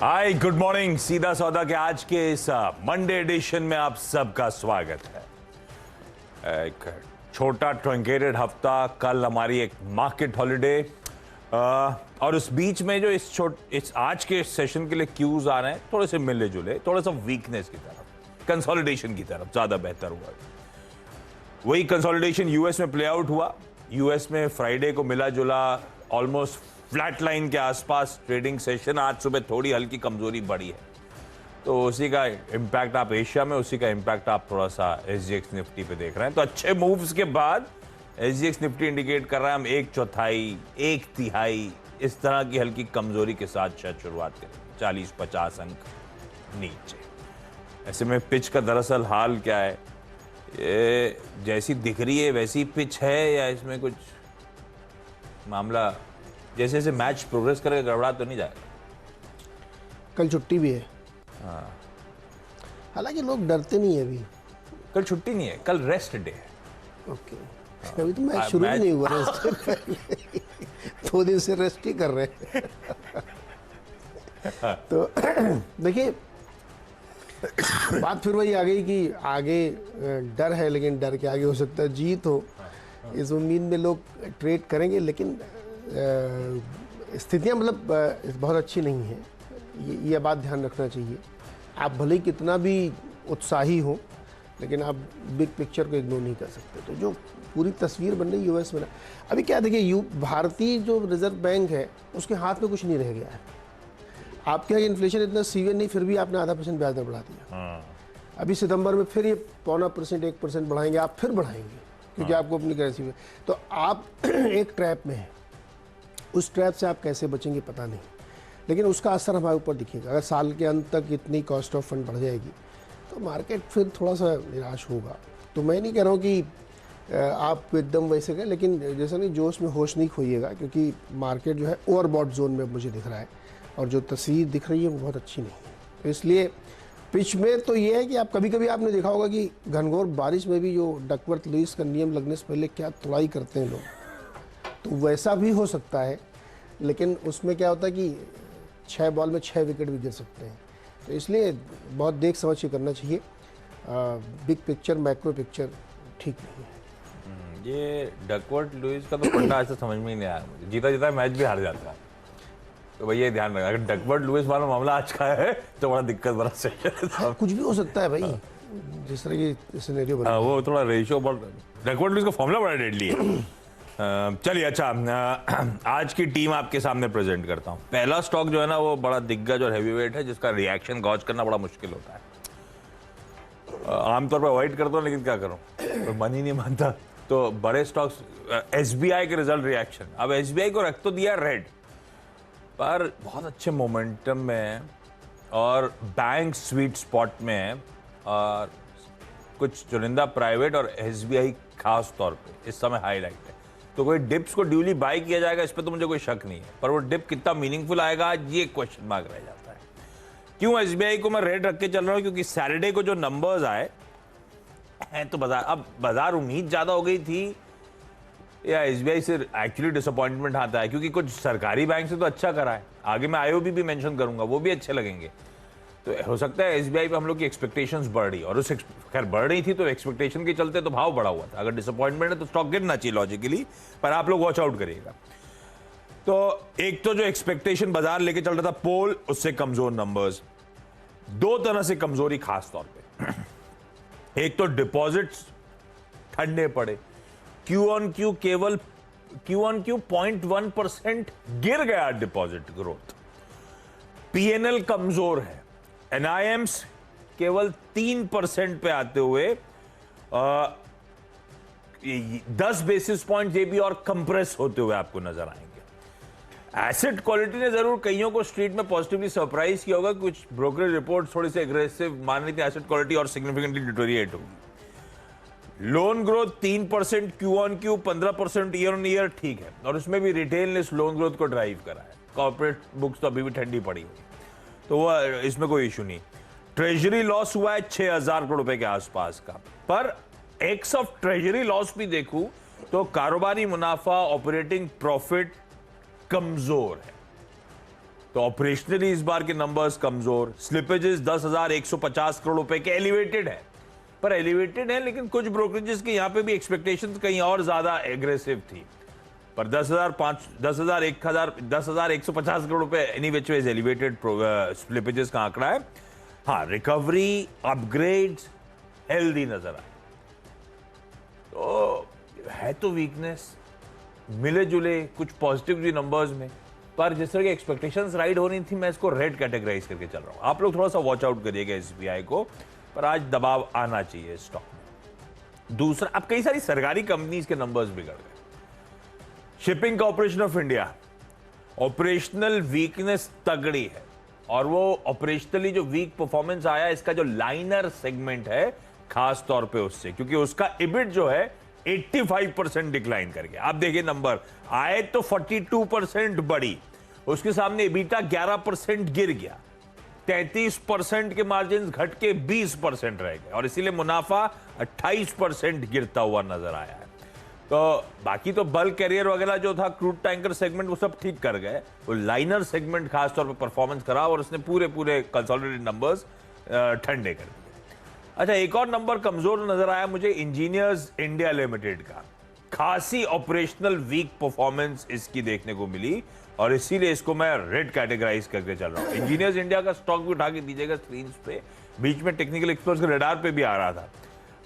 Hi good morning. सीधा सौदा के आज के इस मंडे एडिशन में आप सबका स्वागत है। एक छोटा ट्रंकेटेड हफ्ता, कल हमारी एक मार्केट हॉलिडे, और उस बीच में जो इस आज के सेशन के लिए क्यूज आ रहे हैं थोड़े से मिले जुले, थोड़ा सा वीकनेस की तरफ, कंसोलिडेशन की तरफ ज्यादा बेहतर हुआ। वही कंसोलिडेशन यूएस में प्ले आउट हुआ। यूएस में फ्राइडे को मिला जुला ऑलमोस्ट फ्लैट लाइन के आसपास ट्रेडिंग सेशन। आज सुबह थोड़ी हल्की कमजोरी बढ़ी है, तो उसी का इंपैक्ट आप एशिया में, उसी का इंपैक्ट आप थोड़ा सा एसजीएक्स निफ्टी पे देख रहे हैं। तो अच्छे मूव्स के बाद एसजीएक्स निफ्टी इंडिकेट कर रहा है हम एक चौथाई, एक तिहाई इस तरह की हल्की कमजोरी के साथ शायद शुरुआत करें, 40-50 अंक नीचे। ऐसे में पिच का दरअसल हाल क्या है, ये जैसी दिख रही है वैसी पिच है या इसमें कुछ मामला जैसे जैसे मैच प्रोग्रेस करेगा गड़बड़ा तो नहीं जाएगा? कल छुट्टी भी है। हाँ, हालांकि लोग डरते नहीं है अभी। कल छुट्टी नहीं है, कल रेस्ट डे है। ओके, अभी तो मैच शुरू भी नहीं हुआ रेस्ट पहले 2 दिन से रेस्ट ही कर रहे हैं। तो देखिए, बात फिर वही आ गई कि आगे डर है, लेकिन डर के आगे हो सकता है जीत हो। इस उम्मीद में लोग ट्रेड करेंगे, लेकिन स्थितियां मतलब बहुत अच्छी नहीं है। ये बात ध्यान रखना चाहिए। आप भले ही कितना भी उत्साही हो, लेकिन आप बिग पिक्चर को इग्नोर नहीं कर सकते। तो जो पूरी तस्वीर बन रही यूएस में, अभी क्या देखिए, भारतीय जो रिजर्व बैंक है उसके हाथ में कुछ नहीं रह गया है। आपके यहाँ इन्फ्लेशन इतना सीवियर नहीं, फिर भी आपने 0.5% ब्याज दर बढ़ा दिया। अभी सितंबर में फिर ये 0.25%, 1% बढ़ाएंगे, आप फिर बढ़ाएंगे क्योंकि आपको अपनी करेंसी में। तो आप एक ट्रैप में हैं। उस ट्रैप से आप कैसे बचेंगे पता नहीं, लेकिन उसका असर हमारे ऊपर दिखेगा। अगर साल के अंत तक इतनी कॉस्ट ऑफ फंड बढ़ जाएगी तो मार्केट फिर थोड़ा सा निराश होगा। तो मैं नहीं कह रहा हूँ कि आप एकदम वैसे करें, लेकिन जैसा नहीं, जोश में होश नहीं खोइएगा, क्योंकि मार्केट जो है ओवरबॉट जोन में मुझे दिख रहा है, और जो तस्वीर दिख रही है वो बहुत अच्छी नहीं है। तो इसलिए पिच में तो ये है कि आप कभी कभी आपने देखा होगा कि घनघोर बारिश में भी जो डकवर्थ लुईस का नियम लगने से पहले क्या तुड़ाई करते हैं लोग, तो वैसा भी हो सकता है। लेकिन उसमें क्या होता है कि 6 बॉल में 6 विकेट भी गिर सकते हैं। तो इसलिए बहुत देख समझ के करना चाहिए। बिग पिक्चर, मैक्रो पिक्चर ठीक नहीं है। ये डकवर्थ लुईस का तो फंडा ऐसा समझ में ही नहीं आया मुझे। जीता जीता मैच भी हार जाता है, तो भैया ये ध्यान रखना, अगर डकवर्थ लुईस वाला मामला आज का है तो बड़ा दिक्कत बड़ा सेशन। कुछ भी हो सकता है भाई, जिस तरह की सिनेरियो बना वो थोड़ा रेशियो, डकवर्थ लुईस का फॉर्मूला बड़ा डेडली है। चलिए, अच्छा, आज की टीम आपके सामने प्रेजेंट करता हूं। पहला स्टॉक जो है ना, वो बड़ा दिग्गज और हैवीवेट है, जिसका रिएक्शन गॉज करना बड़ा मुश्किल होता है। आमतौर पर अवॉइड करता हूं, लेकिन क्या करूं, तो मन ही नहीं मानता। तो बड़े स्टॉक्स, एसबीआई के रिजल्ट रिएक्शन, अब एसबीआई को रख तो दिया रेड, पर बहुत अच्छे मोमेंटम में है और बैंक स्वीट स्पॉट में है, और कुछ चुनिंदा प्राइवेट और एसबीआई खास तौर पे इस समय हाईलाइट है। तो कोई डिप्स को ड्यूली बाय किया जाएगा, इस पर तो मुझे कोई शक नहीं है, पर वो डिप कितना मीनिंगफुल आएगा ये क्वेश्चन मार्क रह जाता है। क्यों एसबीआई को मैं रेड रख के चल रहा हूं? क्योंकि सैटरडे को जो नंबर्स आए हैं, तो बाजार उम्मीद ज्यादा हो गई थी या एसबीआई से एक्चुअली डिसअपॉइंटमेंट आता है, क्योंकि कुछ सरकारी बैंक से तो अच्छा करा है। आगे मैं आईओबी भी मेंशन करूंगा, वो भी अच्छे लगेंगे। तो हो सकता है एसबीआई पे हम लोग की एक्सपेक्टेशंस बढ़ रही, और उस खैर बढ़ रही थी तो एक्सपेक्टेशन के चलते तो भाव बढ़ा हुआ था। अगर डिसअपॉइंटमेंट है तो स्टॉक गिरना चाहिए लॉजिकली, पर आप लोग वॉच आउट करिएगा। तो एक तो जो एक्सपेक्टेशन बाजार लेके चल रहा था पोल, उससे कमजोर नंबर्स, 2 तरह से कमजोरी खास तौर पे। एक तो डिपॉजिट्स ठंडे पड़े, क्यू ऑन क्यू 0.1% गिर गया डिपॉजिट ग्रोथ। पीएनएल कमजोर है, एनआईएम्स केवल 3% पे आते हुए 10 बेसिस पॉइंट ये भी और कंप्रेस होते हुए आपको नजर आएंगे। एसेट क्वालिटी ने जरूर कईयों को स्ट्रीट में पॉजिटिवली सरप्राइज किया होगा। कुछ ब्रोकरेज रिपोर्ट थोड़ी सी एग्रेसिव मान रही थी एसेट क्वालिटी और सिग्निफिकेंटली डिटोरिएट होगी। Loan growth 3% Q on Q, 15% year on year, ठीक है, और उसमें भी रिटेल ने इस लोन ग्रोथ को ड्राइव करा है। कॉर्पोरेट बुक्स तो अभी भी ठंडी पड़ी हुई, तो वो इसमें कोई इशू नहीं। ट्रेजरी लॉस हुआ है 6,000 करोड़ रुपए के आसपास का, पर एक्स ऑफ ट्रेजरी लॉस भी देखूं तो कारोबारी मुनाफा, ऑपरेटिंग प्रॉफिट कमजोर है। तो ऑपरेशनली इस बार के नंबर्स कमजोर, स्लिपेजेस 10,150 करोड़ रुपए के एलिवेटेड है, पर एलिवेटेड है लेकिन कुछ ब्रोकरेजेस के यहां पे भी एक्सपेक्टेशंस कहीं और ज्यादा एग्रेसिव थी, पर 10,150 करोड़ रुपए any which ways elevated slippages का आंकड़ा है। हाँ, रिकवरी, अपग्रेड्स हेल्दी नजर आए, तो है तो वीकनेस, मिले जुले कुछ पॉजिटिव भी नंबर्स में, पर जिस तरह की एक्सपेक्टेशंस राइड हो रही थी, मैं इसको रेड कैटेगराइज करके चल रहा हूं। आप लोग थोड़ा सा वॉच आउट करिएगा एसबीआई को, पर आज दबाव आना चाहिए स्टॉक में। दूसरा, अब कई सारी सरकारी कंपनीज के नंबर्स बिगड़ गए। Shipping corporation of India, operational weakness तगड़ी है, और वो ऑपरेशनली जो वीक परफॉर्मेंस आया, इसका जो लाइनर सेगमेंट है खास तौर पे उससे, क्योंकि उसका इबिट जो है 85% डिक्लाइन कर गया। आप देखिए नंबर आए तो 42% बढ़ी, उसके सामने इबिटा 11% गिर गया, 33% के मार्जिन घट के 20% रह गए, और इसीलिए मुनाफा 28% गिरता हुआ नजर आया है। तो बाकी तो बल्क कैरियर वगैरह जो था, क्रूड टैंकर सेगमेंट, वो सब ठीक कर गए, वो लाइनर सेगमेंट खासतौर पर परफॉर्मेंस खराब, और उसने पूरे कंसोलिडेटेड नंबर्स ठंडे कर दिए। अच्छा, एक और नंबर कमजोर नजर आया मुझे, इंजीनियर्स इंडिया लिमिटेड का। खासी ऑपरेशनल वीक परफॉर्मेंस इसकी देखने को मिली, और इसीलिए इसको मैं रेड कैटेगराइज करके चल रहा हूं। इंजीनियर्स इंडिया का स्टॉक भी उठा के दीजिएगा स्क्रीन पे, बीच में टेक्निकल एक्सपर्ट्स के रडार पे भी आ रहा था,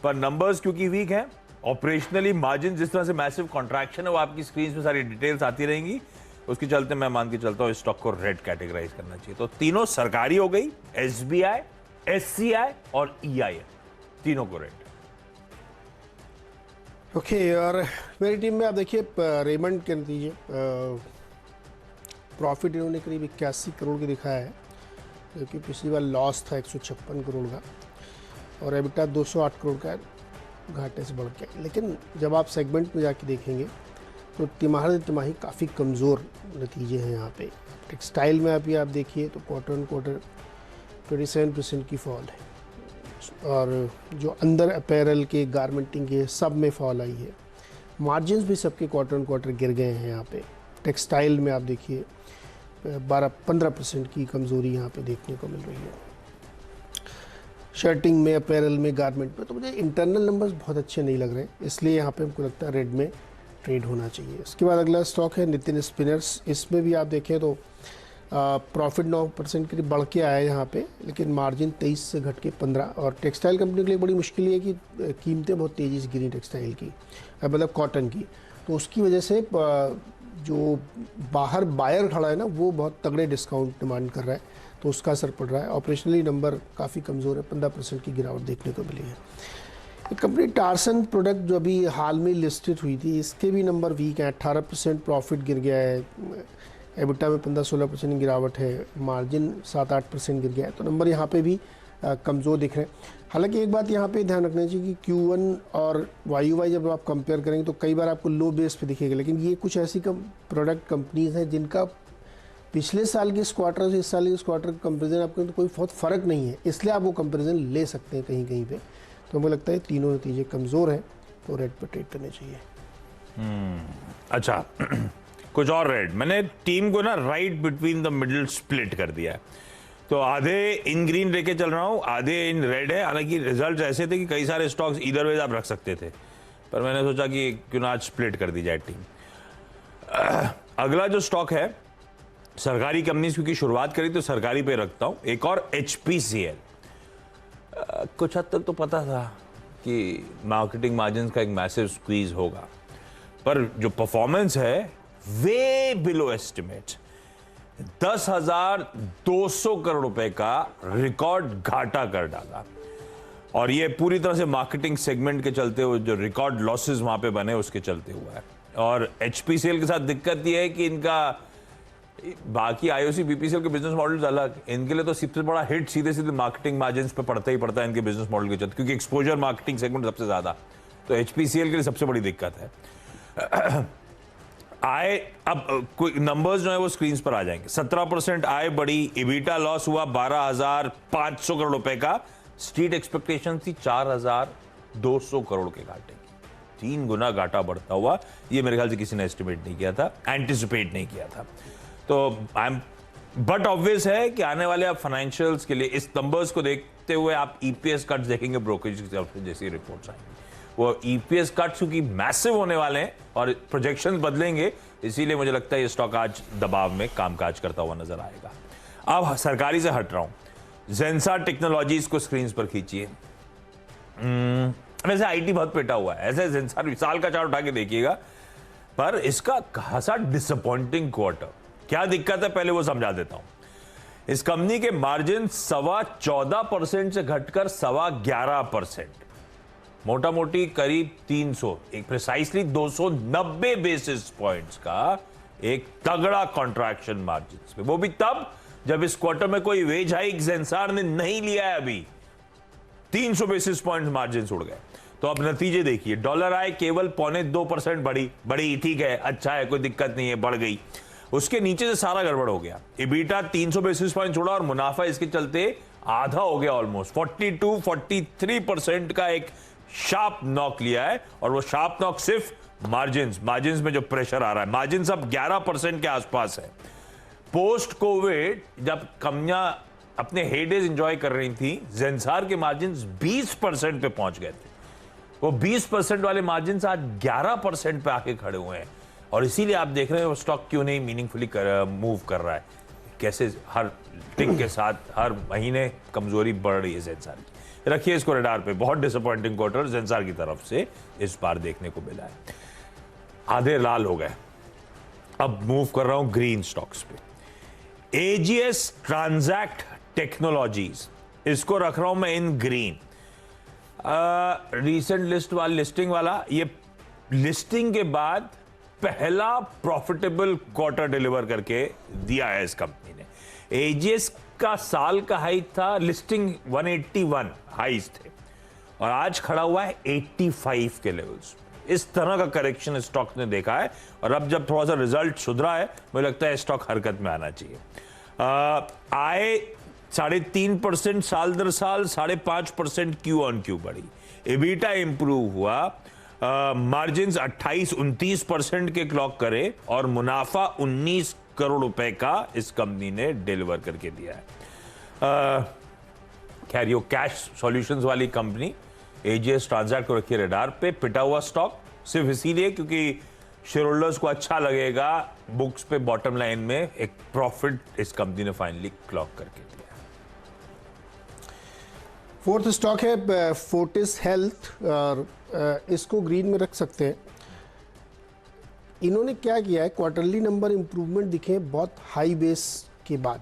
पर नंबर्स क्योंकि वीक हैं, ऑपरेशनली मार्जिन जिस तरह से मैसिव कॉन्ट्रैक्शन है, वो आपकी स्क्रीन पे सारी डिटेल्स आती रहेंगी, उसके चलते मैं मान के चलता हूं इस स्टॉक को रेड कैटेगराइज करना चाहिए। तो तीनों सरकारी हो गई, एसबीआई, एससीआई और ईआईएल, तीनों को रेड। ओके, और मेरी टीम में आप देखिए रेमंड के नतीजे, प्रॉफिट इन्होंने करीब 81 करोड़ की दिखाया है, क्योंकि पिछली बार लॉस था 156 करोड़ का, और एबिटा 208 करोड़ का घाटे से बढ़ गया। लेकिन जब आप सेगमेंट में जाके देखेंगे तो तिमाही काफ़ी कमज़ोर नतीजे हैं यहाँ पे। टेक्सटाइल में आप देखिए तो क्वार्टर ऑन क्वार्टर 27% की फॉल है, और जो अंदर अपैरल के, गारमेंटिंग के, सब में फॉल आई है। मार्जिन्स भी सबके क्वार्टर ऑन क्वार्टर गिर गए हैं यहाँ पे। टेक्सटाइल में आप देखिए 12-15% की कमज़ोरी यहाँ पे देखने को मिल रही है। शर्टिंग में, अपैरल में, गारमेंट में, तो मुझे इंटरनल नंबर्स बहुत अच्छे नहीं लग रहे, इसलिए यहाँ पे हमको लगता है रेड में ट्रेड होना चाहिए। उसके बाद अगला स्टॉक है नितिन स्पिनर्स। इसमें भी आप देखें तो प्रॉफिट 9% के बढ़ के आया है यहाँ पे, लेकिन मार्जिन 23 से घट के 15, और टेक्सटाइल कंपनी के लिए बड़ी मुश्किल ये है कि कीमतें बहुत तेज़ी से गिरी टेक्सटाइल की, मतलब कॉटन की, तो उसकी वजह से जो बाहर बायर खड़ा है ना, वो बहुत तगड़े डिस्काउंट डिमांड कर रहा है, तो उसका असर पड़ रहा है। ऑपरेशनली नंबर काफ़ी कमज़ोर है, 15% की गिरावट देखने को मिली है। एक कंपनी टार्सन प्रोडक्ट जो अभी हाल में लिस्टेड हुई थी, इसके भी नंबर वीक हैं, 18% प्रॉफिट गिर गया है, एबिटा में 15-16% गिरावट है, मार्जिन 7-8% गिर गया है, तो नंबर यहाँ पे भी कमज़ोर दिख रहे हैं। हालांकि एक बात यहाँ पे ध्यान रखना चाहिए कि Q1 और YOY जब आप कंपेयर करेंगे तो कई बार आपको लो बेस पे दिखेगा, लेकिन ये कुछ ऐसी प्रोडक्ट कंपनीज हैं जिनका पिछले साल के इस क्वार्टर से इस साल के इस क्वार्टर का कंपेरिजन आपको तो कोई बहुत फ़र्क नहीं है, इसलिए आप वो कंपेरिजन ले सकते हैं कहीं कहीं पे। तो मुझे लगता है तीनों नतीजे कमज़ोर हैं, तो रेड पर ट्रेड करने चाहिए। अच्छा, कुछ और रेड, मैंने टीम को ना right between the middle split कर दिया है, तो आधे इन ग्रीन लेके चल रहा हूँ, आधे इन रेड है। हालांकि रिजल्ट ऐसे थे कि कई सारे स्टॉक्स इधर वेज आप रख सकते थे, पर मैंने सोचा कि क्यों ना आज स्प्लिट कर दी जाए टीम। अगला जो स्टॉक है सरकारी कंपनीज, क्योंकि शुरुआत करी तो सरकारी पे रखता हूं, एक और HPCL। कुछ हद तक तो पता था कि मार्केटिंग मार्जिन का एक मैसिव स्क्वीज होगा, पर जो परफॉर्मेंस है वे बिलो एस्टिमेट, 10,200 करोड़ रुपए का रिकॉर्ड घाटा कर डाला, और ये पूरी तरह से मार्केटिंग सेगमेंट के चलते हुए जो रिकॉर्ड लॉसेस वहां पे बने उसके चलते हुआ है। और HPCL के साथ दिक्कत यह है कि इनका बाकी IOC BPCL के बिजनेस मॉडल्स अलग, इनके लिए तो सबसे बड़ा हिट सीधे सीधे मार्केटिंग मार्जिन्स पे पड़ता ही पड़ता है इनके बिजनेस मॉडल के चलते, क्योंकि एक्सपोजर मार्केटिंग सेगमेंट सबसे ज्यादा, तो HPCL के लिए सबसे बड़ी दिक्कत है। आय, अब कोई नंबर्स जो है वो स्क्रीन पर आ जाएंगे। 17% आय बढ़ी, इबिटा लॉस हुआ 12,500 करोड़ रुपए का, स्ट्रीट एक्सपेक्टेशन थी 4,200 करोड़ के घाटे की, 3 गुना घाटा बढ़ता हुआ, ये मेरे ख्याल से किसी ने एस्टिमेट नहीं किया था, एंटिसिपेट नहीं किया था। तो आई एम बट ऑब्वियस है कि आने वाले आप फाइनेंशियल्स के लिए इस नंबर्स को देखते हुए आप ईपीएस कट्स देखेंगे ब्रोकरेज की तरफ से जैसी रिपोर्ट्स आएंगी। वो ईपीएस कट्स क्योंकि मैसिव होने वाले हैं और प्रोजेक्शंस बदलेंगे, इसीलिए मुझे लगता है ये स्टॉक आज दबाव में कामकाज करता हुआ नजर आएगा। अब सरकारी से हट रहा हूं, जेंसार टेक्नोलॉजीज को स्क्रीन पर खींचिए। वैसे आईटी बहुत पेटा हुआ है, ऐसे जेंसार साल का चार्ट उठा के देखिएगा, पर इसका खासा डिसअपॉइंटिंग क्वार्टर। क्या दिक्कत है पहले वो समझा देता हूं। इस कंपनी के मार्जिन 14.25% से घटकर 11.25%, मोटा मोटी करीब 300, एक प्रिसाइसली 290 बेसिस पॉइंट्स का एक तगड़ा कॉन्ट्रैक्शन मार्जिन पे, वो भी तब जब इस क्वार्टर में कोई वेज हाइक जेंसार ने नहीं लिया है। अभी 300 बेसिस पॉइंट मार्जिन उड़ गए। तो अब नतीजे देखिए, डॉलर आय केवल 0.2% बढ़ी, ठीक है, अच्छा है, कोई दिक्कत नहीं है, बढ़ गई। उसके नीचे से सारा गड़बड़ हो गया। इबीटा 300 बेसिस पॉइंट छोड़ा और मुनाफा इसके चलते आधा हो गया, ऑलमोस्ट 42-43% का एक शार्प नॉक लिया है। और वो शार्प नॉक सिर्फ मार्जिन में जो प्रेशर आ रहा है, मार्जिन अब 11% के आसपास है। पोस्ट कोविड जब कंपनियां अपने हेडेज एंजॉय कर रही थी, जेंसार के मार्जिन 20% पे पहुंच गए थे। वो 20% वाले मार्जिन आज 11% पे आके खड़े हुए हैं। और इसीलिए आप देख रहे हैं वो स्टॉक क्यों नहीं मीनिंगफुली मूव कर रहा है, कैसे हर टिक के साथ हर महीने कमजोरी बढ़ रही है जेंसार की। रखिए इसको रडार पे, बहुत डिसअपॉइंटिंग क्वार्टर जेंसार की तरफ से इस बार देखने को मिला है। आधे लाल हो गए। अब मूव कर रहा हूं ग्रीन स्टॉक्स पे। एजीएस ट्रांजैक्ट टेक्नोलॉजीज, इसको रख रहा हूं मैं इन ग्रीन। रीसेंट लिस्टिंग वाला, ये लिस्टिंग के बाद पहला प्रॉफिटेबल क्वार्टर डिलीवर करके दिया है इस कंपनी ने। एजीएस का साल का हाई था, लिस्टिंग 181 हाईज थे और आज खड़ा हुआ है 85 के लेवल्स। इस तरह का करेक्शन स्टॉक ने देखा है और अब जब थोड़ा सा रिजल्ट सुधरा है, मुझे लगता है स्टॉक हरकत में आना चाहिए। आय 3.5% साल दर साल, 5.5% क्यू ऑन क्यू बढ़ी। एबिटा इंप्रूव हुआ, मार्जिन 28-29% के क्लॉक करे और मुनाफा 19 करोड़ रुपए का इस कंपनी ने डिलीवर करके दिया है। खैर ये कैश सॉल्यूशंस वाली कंपनी एजीएस ट्रांजैक्ट को रखिए रडार पे। पिटा हुआ स्टॉक सिर्फ इसीलिए क्योंकि शेयर होल्डर्स को अच्छा लगेगा, बुक्स पे बॉटम लाइन में एक प्रॉफिट इस कंपनी ने फाइनली क्लॉक करके दिया। फोर्थ स्टॉक है फोर्टिस हेल्थ, और इसको ग्रीन में रख सकते हैं। इन्होंने क्या किया है, क्वार्टरली नंबर इंप्रूवमेंट दिखे बहुत हाई बेस के बाद।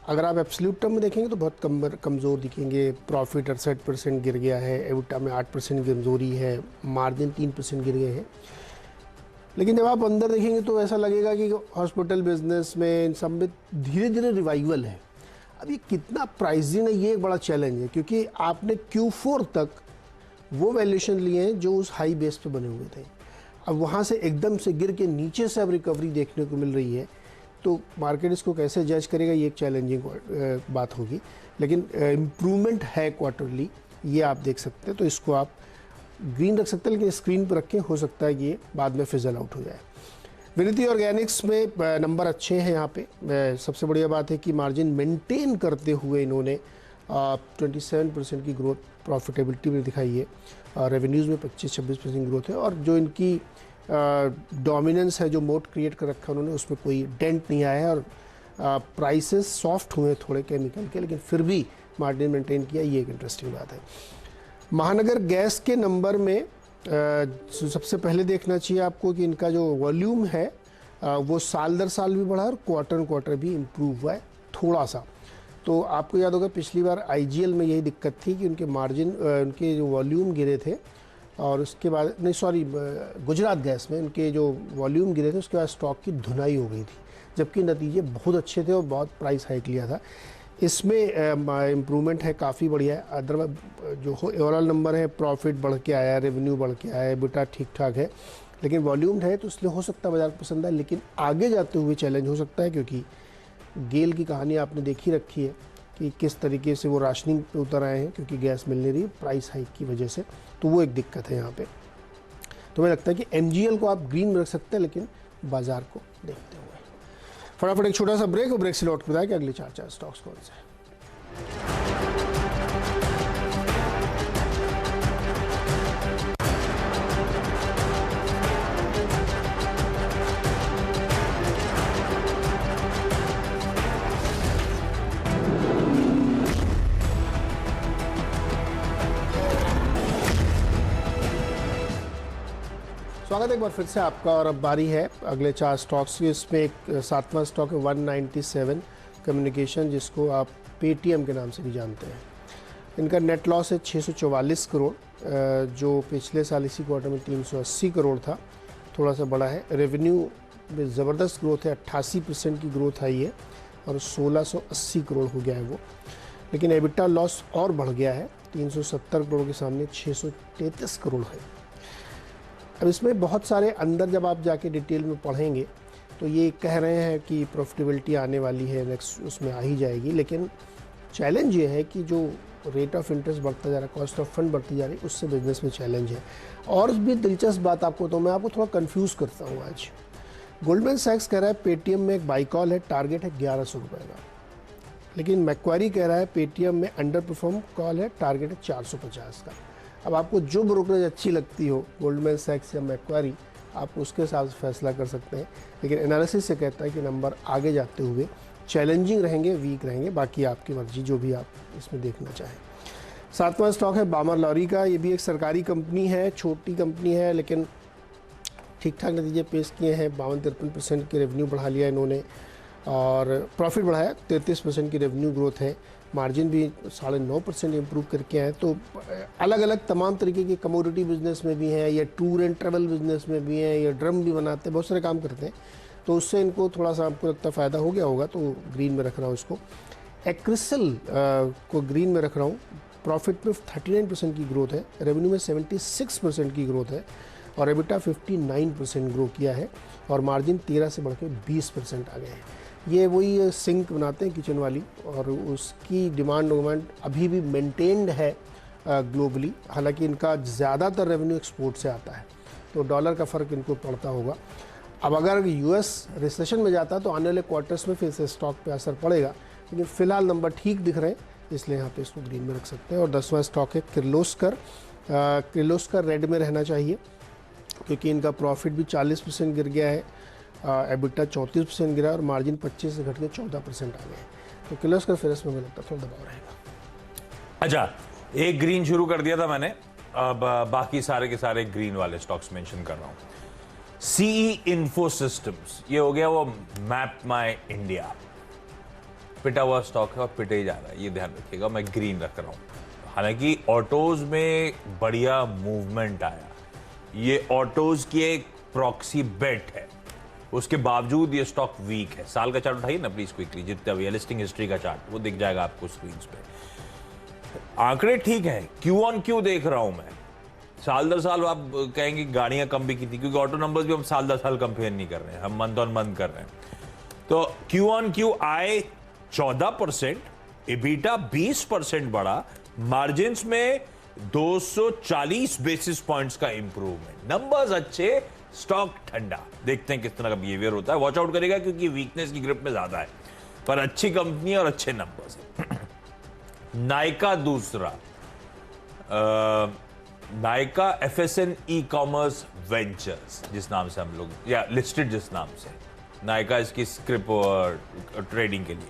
अगर आप एब्सोल्यूट टर्म में देखेंगे तो बहुत कमज़ोर दिखेंगे। प्रॉफिट 68% गिर गया है, एबिटा में 8% कमजोरी है, मार्जिन 3% गिर गए हैं। लेकिन जब आप अंदर देखेंगे तो ऐसा लगेगा कि हॉस्पिटल बिजनेस में इन सब में धीरे धीरे रिवाइवल है। अब ये कितना प्राइसिंग है, ये एक बड़ा चैलेंज है, क्योंकि आपने Q4 तक वो वैल्यूएशन लिए हैं जो उस हाई बेस पे बने हुए थे। अब वहाँ से एकदम से गिर के नीचे से अब रिकवरी देखने को मिल रही है, तो मार्केट इसको कैसे जज करेगा, ये एक चैलेंजिंग बात होगी। लेकिन इम्प्रूवमेंट है क्वार्टरली, ये आप देख सकते हैं, तो इसको आप ग्रीन रख सकते हैं, लेकिन स्क्रीन पर रखें, हो सकता है कि ये बाद में फिजल आउट हो जाए। विनिति ऑर्गेनिक्स में नंबर अच्छे हैं यहाँ पे। सबसे बढ़िया बात है कि मार्जिन मेंटेन करते हुए इन्होंने 27% की ग्रोथ प्रॉफिटेबिलिटी में दिखाई है, और रेवेन्यूज़ में 25-26% ग्रोथ है। और जो इनकी डोमिनेंस है, जो मोट क्रिएट कर रखा है उन्होंने, उसमें कोई डेंट नहीं आया है। और प्राइसेस सॉफ्ट हुए थोड़े केमिकल के, लेकिन फिर भी मार्जिन मेंटेन किया, ये एक इंटरेस्टिंग बात है। महानगर गैस के नंबर में सबसे पहले देखना चाहिए आपको कि इनका जो वॉल्यूम है वो साल दर साल भी बढ़ा और क्वार्टर भी इम्प्रूव हुआ है थोड़ा सा। तो आपको याद होगा पिछली बार आईजीएल में यही दिक्कत थी कि उनके मार्जिन, उनके जो वॉल्यूम गिरे थे, और उसके बाद गुजरात गैस में उनके जो वॉल्यूम गिरे थे, उसके बाद स्टॉक की धुनाई हो गई थी, जबकि नतीजे बहुत अच्छे थे और बहुत प्राइस हाइक लिया था। इसमें इम्प्रूवमेंट है, काफ़ी बढ़िया है। अदरवाइज जो ओवरऑल नंबर है, प्रॉफिट बढ़ के आया है, रेवेन्यू बढ़ के आया है, बेटा ठीक ठाक है, लेकिन वॉल्यूम है तो इसलिए हो सकता है बाजार पसंद है। लेकिन आगे जाते हुए चैलेंज हो सकता है, क्योंकि गेल की कहानी आपने देखी रखी है कि किस तरीके से वो राशनिंग पे उतर आए हैं, क्योंकि गैस मिल नहीं रही प्राइस हाइक की वजह से, तो वो एक दिक्कत है यहाँ पे। तो मुझे लगता है कि एमजीएल को आप ग्रीन में रख सकते हैं, लेकिन बाजार को देखते हुए। फटाफट एक छोटा सा ब्रेक, और ब्रेक से लौट कर बताया कि अगले 4 स्टॉक्स कौन से हैं। स्वागत है एक बार फिर से आपका, और अब बारी है अगले 4 स्टॉक्स की। इसमें एक 7वां स्टॉक है 197 कम्युनिकेशन, जिसको आप पेटीएम के नाम से भी जानते हैं। इनका नेट लॉस है 644 करोड़, जो पिछले साल इसी क्वार्टर में 380 करोड़ था, थोड़ा सा बड़ा है। रेवेन्यू में ज़बरदस्त ग्रोथ है, 88% की ग्रोथ आई है और 1680 करोड़ हो गया है वो। लेकिन एबिटा लॉस और बढ़ गया है, 370 करोड़ के सामने 633 करोड़ है। अब इसमें बहुत सारे अंदर जब आप जाके डिटेल में पढ़ेंगे तो ये कह रहे हैं कि प्रॉफिटेबिलिटी आने वाली है, नेक्स्ट उसमें आ ही जाएगी। लेकिन चैलेंज ये है कि जो रेट ऑफ इंटरेस्ट बढ़ता जा रहा है, कॉस्ट ऑफ फंड बढ़ती जा रही है, उससे बिजनेस में चैलेंज है। और भी दिलचस्प बात आपको तो मैं आपको थोड़ा कंफ्यूज करता हूँ आज। गोल्डमैन सैक्स कह रहा है पेटीएम में एक बाई कॉल है, टारगेट है 1100 रुपये का। लेकिन मैक्वारी कह रहा है पेटीएम में अंडर परफॉर्म कॉल है, टारगेट है 450 का। अब आपको जो ब्रोकरेज अच्छी लगती हो, गोल्डमैन सैक्स या मैक्वारी, आप उसके हिसाब से फैसला कर सकते हैं। लेकिन एनालिसिस से कहता है कि नंबर आगे जाते हुए चैलेंजिंग रहेंगे, वीक रहेंगे। बाकी आपकी मर्जी, जो भी आप इसमें देखना चाहें। 7वां स्टॉक है बामर लॉरी का। ये भी एक सरकारी कंपनी है, छोटी कंपनी है, लेकिन ठीक ठाक नतीजे पेश किए हैं। 52-53% की रेवेन्यू बढ़ा लिया इन्होंने, और प्रॉफिट बढ़ाया। 33% की रेवेन्यू ग्रोथ है, मार्जिन भी 9.5% इम्प्रूव करके आए। तो अलग अलग तमाम तरीके के कमोडिटी बिजनेस में भी हैं, या टूर एंड ट्रैवल बिजनेस में भी हैं, या ड्रम भी बनाते हैं, बहुत सारे काम करते हैं। तो उससे इनको थोड़ा सा आपको लगता फ़ायदा हो गया होगा, तो ग्रीन में रख रहा हूँ इसको। एक्रिसल को ग्रीन में रख रहा हूँ। प्रॉफिट में 39% की ग्रोथ है, रेवेन्यू में 76% की ग्रोथ है, और एबिटा 59% ग्रो किया है, और मार्जिन 13 से बढ़ के 20% आ गए हैं। ये वही सिंक बनाते हैं किचन वाली, और उसकी डिमांड अभी भी मेंटेन्ड है ग्लोबली। हालांकि इनका ज़्यादातर रेवेन्यू एक्सपोर्ट से आता है, तो डॉलर का फ़र्क इनको पड़ता होगा। अब अगर यूएस रिसेशन में जाता तो आने वाले क्वार्टर्स में फिर से स्टॉक पे असर पड़ेगा, लेकिन फ़िलहाल नंबर ठीक दिख रहे हैं, इसलिए यहाँ पे इसको ग्रीन में रख सकते हैं। और 10वां स्टॉक है किर्लोस्कर। किर्लोस्कर रेड में रहना चाहिए, क्योंकि इनका प्रॉफिट भी 40% गिर गया है, एबिटा 34% गिरा, और मार्जिन 25 से घट के 14% आ गए। तो किर्लोस्कर फिर इसमें मुझे लगता है थोड़ा दबाव रहेगा। अच्छा, एक ग्रीन शुरू कर दिया था मैंने, अब बाकी सारे के सारे ग्रीन वाले स्टॉक्स मेंशन कर रहा हूं। सीई इन्फो सिस्टम्स, ये हो गया वो मैप माई इंडिया, पिटा हुआ स्टॉक है और पिटे ही जा रहा है, ये ध्यान रखिएगा। मैं ग्रीन रख रहा हूं। हालांकि ऑटोज में बढ़िया मूवमेंट आया, ये ऑटोज की एक प्रॉक्सी बेट है, उसके बावजूद ये स्टॉक वीक है। साल का चार्ट उठाइए ना प्लीज क्विकली, जितना भी लिस्टिंग हिस्ट्री का चार्ट, वो दिख जाएगा आपको स्क्रीन पे। आंकड़े ठीक है, क्यू ऑन क्यू देख रहा हूं मैं। साल दर साल आप कहेंगे गाड़ियां कम भी की थी, क्योंकि ऑटो नंबर्स भी हम साल दर साल कंपेयर नहीं कर रहे हैं, हम मंथ ऑन मंथ कर रहे हैं। तो क्यू ऑन क्यू आए 14%, एबिटा 20% बढ़ा, मार्जिन में 240 बेसिस पॉइंट्स का इंप्रूवमेंट। नंबर्स अच्छे, स्टॉक ठंडा। देखते हैं किस तरह का बिहेवियर होता है। वॉच आउट करेगा, क्योंकि वीकनेस की ग्रिप में ज्यादा है, पर अच्छी कंपनी और अच्छे नंबर्स है। नायका दूसरा, नायका एफएसएन ई कॉमर्स वेंचर्स, जिस नाम से हम लोग, या लिस्टेड जिस नाम से, नायका इसकी स्क्रिप और ट्रेडिंग के लिए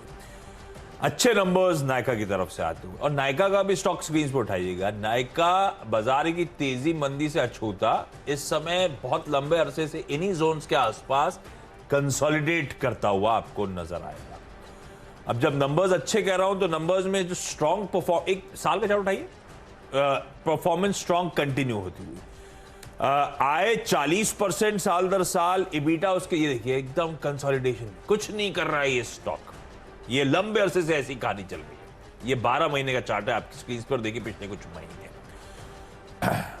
अच्छे नंबर्स नायका की तरफ से आते हुए। और नायका का भी स्टॉक स्क्रीन पर उठाइएगा। नायका बाजार की तेजी मंदी से अछूता इस समय बहुत लंबे अरसे से इन्हीं जोन्स के आसपास कंसोलिडेट करता हुआ आपको नजर आएगा। अब जब नंबर्स अच्छे कह रहा हूं, तो नंबर्स में जो स्ट्रॉन्ग परफॉर्म, एक साल का चार्ट उठाइए, परफॉर्मेंस स्ट्रॉन्ग कंटिन्यू होती हुई, आए 40% साल दर साल, एबिटा उसके, ये देखिए एकदम कंसोलिडेशन, कुछ नहीं कर रहा है ये स्टॉक। ये लंबे अरसे से ऐसी कहानी चल रही है। ये 12 महीने का चार्ट है, आपकी स्क्रीन पर देखिए, पिछले कुछ महीने।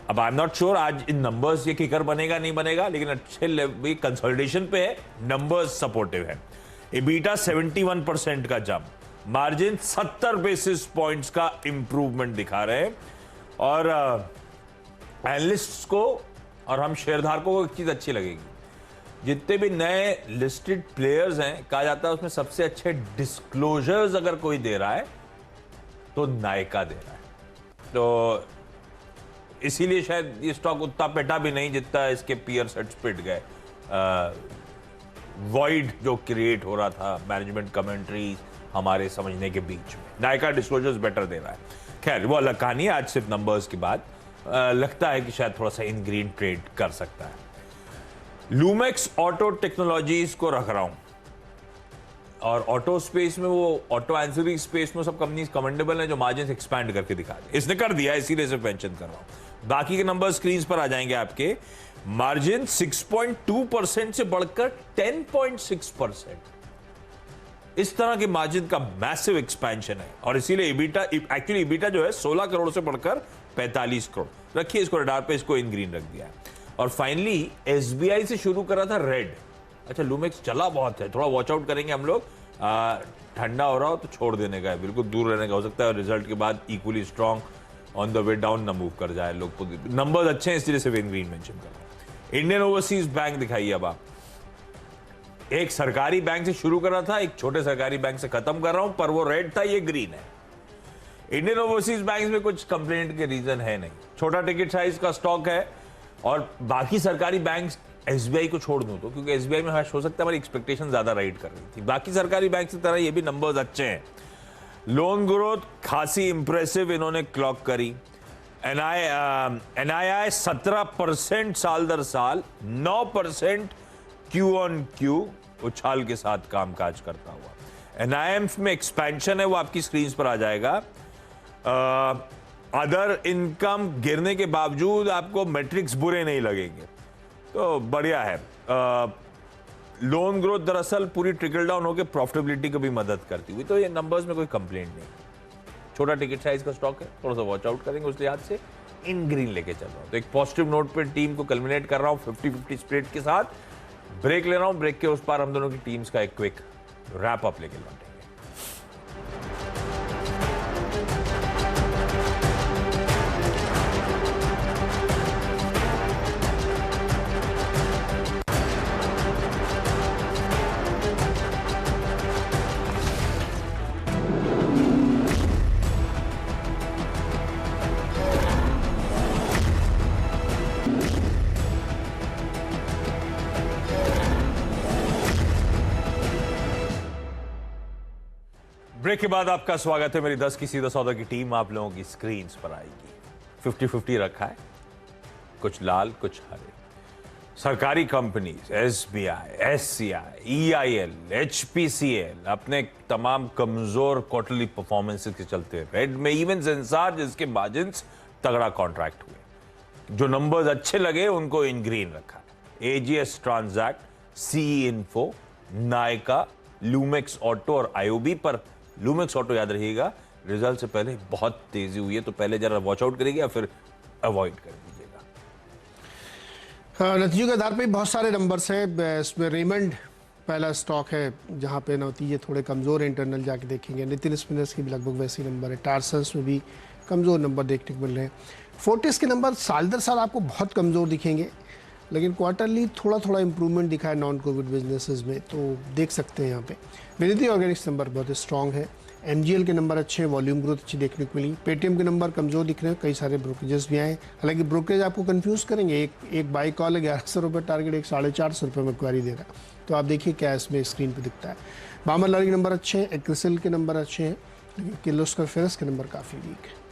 अब आई एम नॉट श्योर आज इन नंबर्स ये किकर बनेगा नहीं बनेगा, लेकिन अच्छे कंसोलिडेशन पे है, नंबर्स सपोर्टिव है। एबिटा 71% का जंप, मार्जिन 70 बेसिस पॉइंट्स का इंप्रूवमेंट दिखा रहे हैं। और एनालिस्ट्स को और हम शेयरधारकों को एक चीज अच्छी लगेगी, जितने भी नए लिस्टेड प्लेयर्स हैं, कहा जाता है उसमें सबसे अच्छे डिस्क्लोजर्स अगर कोई दे रहा है तो नायका दे रहा है। तो इसीलिए शायद ये स्टॉक उतना पिटा भी नहीं जितना इसके पीयर सेट्स पिट गए। वॉइड जो क्रिएट हो रहा था मैनेजमेंट कमेंट्री हमारे समझने के बीच में, नायका डिस्क्लोजर्स बेटर दे रहा है। खैर वो अलग कहानी है, आज सिर्फ नंबर्स की बात। लगता है कि शायद थोड़ा सा इन ग्रीन ट्रेड कर सकता है। लूमेक्स ऑटो टेक्नोलॉजीज को रख रहा हूं, और ऑटो स्पेस में वो ऑटो एंसिलरी स्पेस में सब कंपनीज कमेंडेबल हैं जो मार्जिन एक्सपैंड करके दिखा दे। इसने कर दिया, इसीलिए से मेंशन कर रहा हूं। बाकी के नंबर स्क्रीन पर आ जाएंगे आपके। मार्जिन 6.2% से बढ़कर 10.6%, इस तरह के मार्जिन का मैसिव एक्सपेंशन है। और इसीलिए ईबीटा जो है 16 करोड़ से बढ़कर 45 करोड़। रखिए इसको रडार पे, इसको इन ग्रीन रख दिया है। और फाइनली एसबीआई से शुरू करा था रेड। अच्छा, लूमेक्स चला बहुत है, थोड़ा वॉच आउट करेंगे हम लोग। ठंडा हो रहा हो तो छोड़ देने का है, बिल्कुल दूर रहने का। हो सकता है रिजल्ट के बाद equally strong on the way down ना मूव कर जाए लोग। नंबर्स अच्छे हैं इसलिए सिर्फ इन ग्रीन मेंशन कर रहा हूं। इंडियन ओवरसीज बैंक दिखाइए अब आप। एक सरकारी बैंक से शुरू कर रहा था, एक छोटे सरकारी बैंक से खत्म कर रहा हूं, पर वो रेड था, ये ग्रीन है। इंडियन ओवरसीज बैंक में कुछ कंप्लेंट के रीजन है नहीं, छोटा टिकट साइज का स्टॉक है। और बाकी सरकारी बैंक एसबीआई को छोड़ दूं तो, क्योंकि एसबीआई में हो सकता है हमारी एक्सपेक्टेशन ज्यादा राइट कर रही थी। बाकी सरकारी बैंक की तरह ये भी नंबर्स अच्छे हैं। लोन ग्रोथ खासी इंप्रेसिव इन्होंने क्लॉक करी। एनआईआई 17% साल दर साल, 9% क्यू ऑन क्यू उछाल के साथ कामकाज करता हुआ। एनआईएम में एक्सपेंशन है, वो आपकी स्क्रीन पर आ जाएगा। अदर इनकम गिरने के बावजूद आपको मैट्रिक्स बुरे नहीं लगेंगे, तो बढ़िया है। लोन ग्रोथ दरअसल पूरी ट्रिकल डाउन होकर प्रॉफिटेबिलिटी को भी मदद करती हुई, तो ये नंबर्स में कोई कंप्लेंट नहीं। छोटा टिकट साइज का स्टॉक है, थोड़ा सा वॉच आउट करेंगे उस लिहाज से। इन ग्रीन लेके चल रहा हूं, तो एक पॉजिटिव नोट पे टीम को कल्मिनेट कर रहा हूं 50-50 स्प्लिट के साथ। ब्रेक ले रहा हूं, ब्रेक के उस पार हम दोनों की टीम्स का एक क्विक रैप अप लेके लौटेंगे। ब्रेक के बाद आपका स्वागत है। मेरी 10 की सीधा सौदा की टीम आप लोगों की स्क्रीन पर आएगी। 50-50 रखा है, कुछ लाल कुछ हरे। सरकारी companies SBI, SCI, EIL, HPCL अपने तमाम कमजोर क्वार्टरली परफॉर्मेंसेस के चलते रेड में। इवन सेंसार जिसके मार्जिन्स तगड़ा कॉन्ट्रैक्ट हुए, जो नंबर्स अच्छे लगे उनको इन ग्रीन रखा है। AGS Transact, CE Info, Nykaa, Lumax Auto और आईओबी। पर लूमेक्स ऑटो याद रहिएगा रिजल्ट से पहले बहुत तेजी हुई है, तो पहले जरा वॉच आउट करिएगा या फिर अवॉइड कर दीजिएगा। नतीजों के आधार पे बहुत सारे नंबर्स हैं इसमें। रेमंड पहला स्टॉक है जहां पे नतीजे थोड़े कमज़ोर हैं, इंटरनल जाके देखेंगे। नितिन स्पिनर्स की भी लगभग वैसे ही नंबर है। टारसन्स में भी कमज़ोर नंबर देखने को मिल रहे हैं। फोर्टिस के नंबर साल दर साल आपको बहुत कमज़ोर दिखेंगे, लेकिन क्वार्टरली थोड़ा थोड़ा इंप्रूवमेंट दिखा है नॉन कोविड बिजनेसेस में, तो देख सकते हैं यहाँ पे। विनिति ऑर्गेनिक्स नंबर बहुत स्ट्रॉन्ग है। एमजीएल के नंबर अच्छे हैं, वॉल्यूम ग्रोथ अच्छी देखने को मिली। पेटीएम के नंबर कमज़ोर दिख रहे हैं, कई सारे ब्रोकरेजेस भी आए। हालांकि ब्रोकरेज आपको कंफ्यूज करेंगे, एक बाई कॉल है 1100 रुपये टारगेट, एक 450 रुपये में क्वारी दे रहा है, तो आप देखिए क्या इसमें स्क्रीन पर दिखता है। बामर लाल के नंबर अच्छे हैं, एक्रिसिल के नंबर अच्छे हैं, लेकिन किर्लोस्कर फेरस के नंबर काफ़ी वीक है।